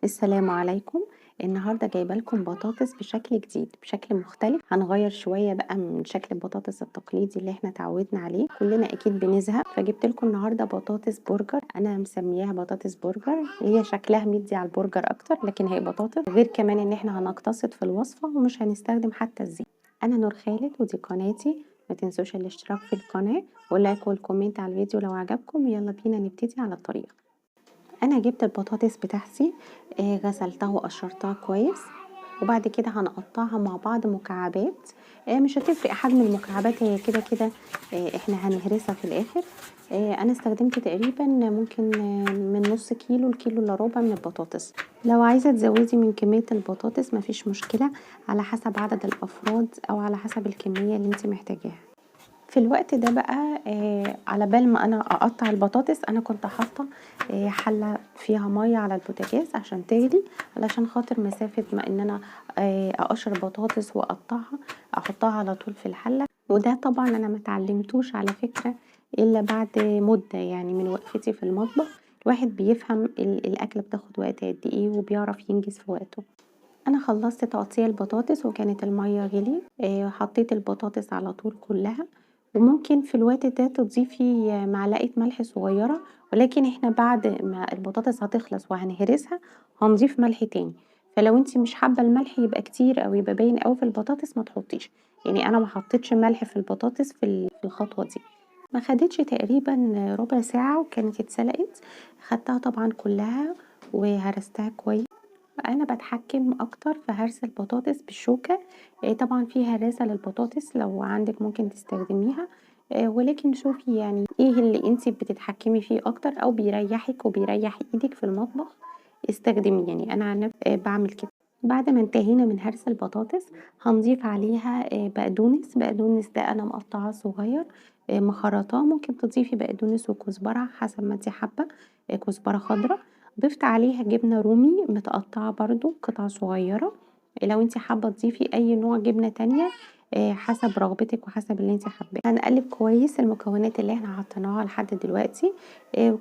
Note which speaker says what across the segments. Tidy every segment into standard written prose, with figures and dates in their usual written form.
Speaker 1: السلام عليكم. النهارده جايبه لكم بطاطس بشكل جديد، بشكل مختلف. هنغير شويه بقى من شكل البطاطس التقليدي اللي احنا اتعودنا عليه، كلنا اكيد بنزهق. فجبت لكم النهارده بطاطس برجر. انا مسمياها بطاطس برجر، هي شكلها مدي على البرجر اكتر لكن هي بطاطس. غير كمان ان احنا هنقتصد في الوصفه ومش هنستخدم حتى الزيت. انا نور خالد ودي قناتي. ما تنسوش الاشتراك في القناه واللايك والكومنت على الفيديو لو عجبكم. يلا بينا نبتدي على الطريقه. انا جبت البطاطس بتاعتي، غسلتها وقشرتها كويس، وبعد كده هنقطعها مع بعض مكعبات. مش هتفرق حجم المكعبات، هي كده كده احنا هنهرسها في الاخر. انا استخدمت تقريبا ممكن من نص كيلو لكيلو الا ربع من البطاطس. لو عايزه تزودي من كميه البطاطس مفيش مشكله، على حسب عدد الافراد او على حسب الكميه اللي انت محتاجاها. في الوقت ده بقى على بال ما انا اقطع البطاطس، انا كنت حاطه حله فيها ميه على البوتاجاز عشان تغلي، علشان خاطر مسافه ما ان انا اقشر بطاطس واقطعها احطها على طول في الحله. وده طبعا انا ما اتعلمتوش على فكره الا بعد مده، يعني من وقفتي في المطبخ الواحد بيفهم الاكله بتاخد وقت قد ايه وبيعرف ينجز في وقته. انا خلصت تقطيع البطاطس وكانت الميه غلي، حطيت البطاطس على طول كلها. وممكن في الوقت ده تضيفي معلقه ملح صغيره، ولكن احنا بعد ما البطاطس هتخلص وهنهرسها هنضيف ملح تاني. فلو انتي مش حابه الملح يبقى كتير او يبقى باين قوي في البطاطس ما تحطيش. يعني انا ما حطيتش ملح في البطاطس في الخطوه دي. ما خدتش تقريبا ربع ساعه وكانت اتسلقت. خدتها طبعا كلها وهرستها كويس. انا بتحكم اكتر في هرس البطاطس بالشوكة. طبعا في هراسة للبطاطس لو عندك ممكن تستخدميها، ولكن شوفي يعني ايه اللي انتي بتتحكمي فيه اكتر او بيريحك وبيريح ايدك في المطبخ استخدمي. يعني انا عن نفسي بعمل كده. بعد ما انتهينا من هرس البطاطس هنضيف عليها بقدونس ده انا مقطعاه صغير، مخرطاه. ممكن تضيفي بقدونس وكزبرة حسب ما انتي حابة، كزبرة خضراء. ضفت عليها جبنة رومي متقطعة برضو قطع صغيرة. لو انتي حابة تضيفي اي نوع جبنة تانية حسب رغبتك وحسب اللي انتي حباه. هنقلب كويس المكونات اللي احنا حطيناها لحد دلوقتي.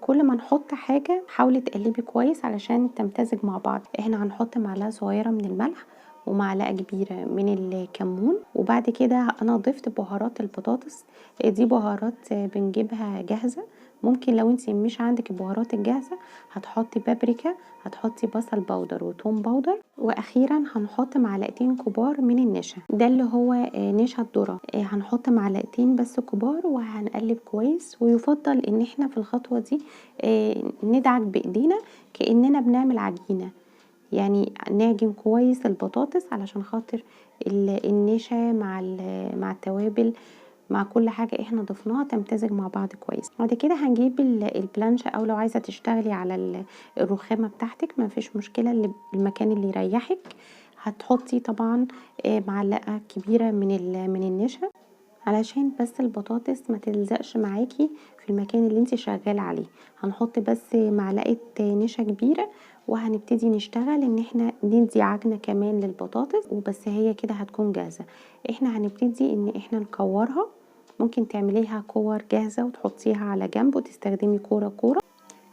Speaker 1: كل ما نحط حاجة حاولي تقلبي كويس علشان تمتزج مع بعض. احنا هنحط معلقة صغيرة من الملح ومعلقة كبيرة من الكمون، وبعد كده انا ضفت بهارات البطاطس. دي بهارات بنجيبها جاهزة. ممكن لو انتي مش عندك البهارات الجاهزة هتحطي بابريكا، هتحطي بصل باودر وتوم باودر، واخيرا هنحط معلقتين كبار من النشا، ده اللي هو نشا الذرة. هنحط معلقتين بس كبار وهنقلب كويس. ويفضل ان احنا في الخطوة دي ندعك بايدينا كأننا بنعمل عجينة، يعني نعجن كويس البطاطس علشان خاطر النشا مع التوابل مع كل حاجة احنا ضفناها تمتزج مع بعض كويس. بعد كده هنجيب البلانشة، او لو عايزة تشتغلي على الرخامة بتاعتك ما فيش مشكلة، المكان اللي يريحك. هتحطي طبعا معلقة كبيرة من النشا علشان بس البطاطس ما تلزقش معاكي في المكان اللي انت شغاله عليه. هنحط بس معلقه نشا كبيره وهنبتدي نشتغل ان احنا ندي عجنه كمان للبطاطس، وبس هي كده هتكون جاهزه. احنا هنبتدي ان احنا نكورها. ممكن تعمليها كور جاهزه وتحطيها على جنب وتستخدمي كوره كوره.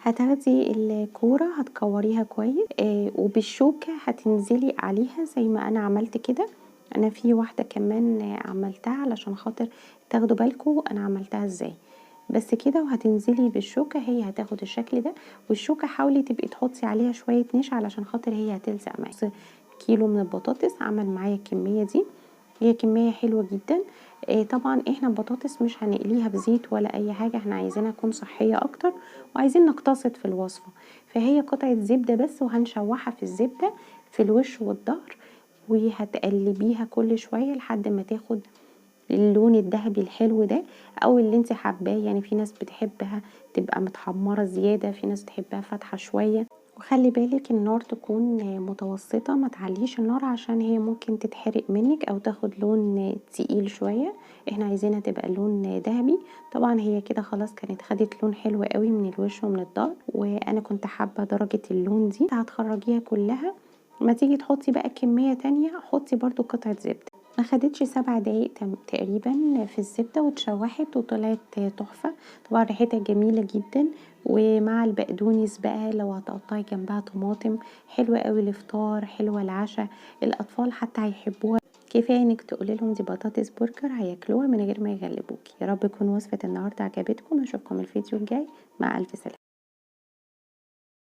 Speaker 1: هتاخدي الكوره هتكوريها كويس، وبالشوكه هتنزلي عليها زي ما انا عملت كده. انا في واحده كمان عملتها علشان خاطر تاخدوا بالكم انا عملتها ازاي. بس كده وهتنزلي بالشوكه، هي هتاخد الشكل ده. والشوكه حاولي تبقي تحطي عليها شويه نشا علشان خاطر هي هتلزق معاكي. كيلو من البطاطس عمل معايا الكميه دي، هي كميه حلوه جدا. طبعا احنا البطاطس مش هنقليها بزيت ولا اي حاجه، احنا عايزينها تكون صحيه اكتر وعايزين نقتصد في الوصفه. فهي قطعه زبده بس وهنشوحها في الزبده في الوش والظهر، وهتقلبيها كل شويه لحد ما تاخد اللون الذهبي الحلو ده او اللي انت حباه. يعني في ناس بتحبها تبقى متحمره زياده، في ناس بتحبها فاتحه شويه. وخلي بالك النار تكون متوسطة، ما تعليش النار عشان هي ممكن تتحرق منك او تاخد لون تقيل شوية. احنا عايزينها تبقى لون ذهبي. طبعا هي كده خلاص كانت خدت لون حلو قوي من الوش ومن الظهر، وانا كنت حابة درجة اللون دي. هتخرجيها كلها. ما تيجي تحطي بقى كمية تانية حطي برضو قطعة زبدة. ما خدتش 7 دقايق تقريبا في الزبدة واتشوحت وطلعت تحفة. طبعا ريحتها جميلة جدا ومع البقدونس بقى لو هتقطعي جنبها طماطم حلوة قوي الفطار، حلوة العشاء، الأطفال حتى هيحبوها. كفاية انك تقولي لهم دي بطاطس برجر هياكلوها من غير ما يغلبوكي. يا رب تكون وصفة النهاردة عجبتكم، اشوفكم الفيديو الجاي، مع ألف سلامة.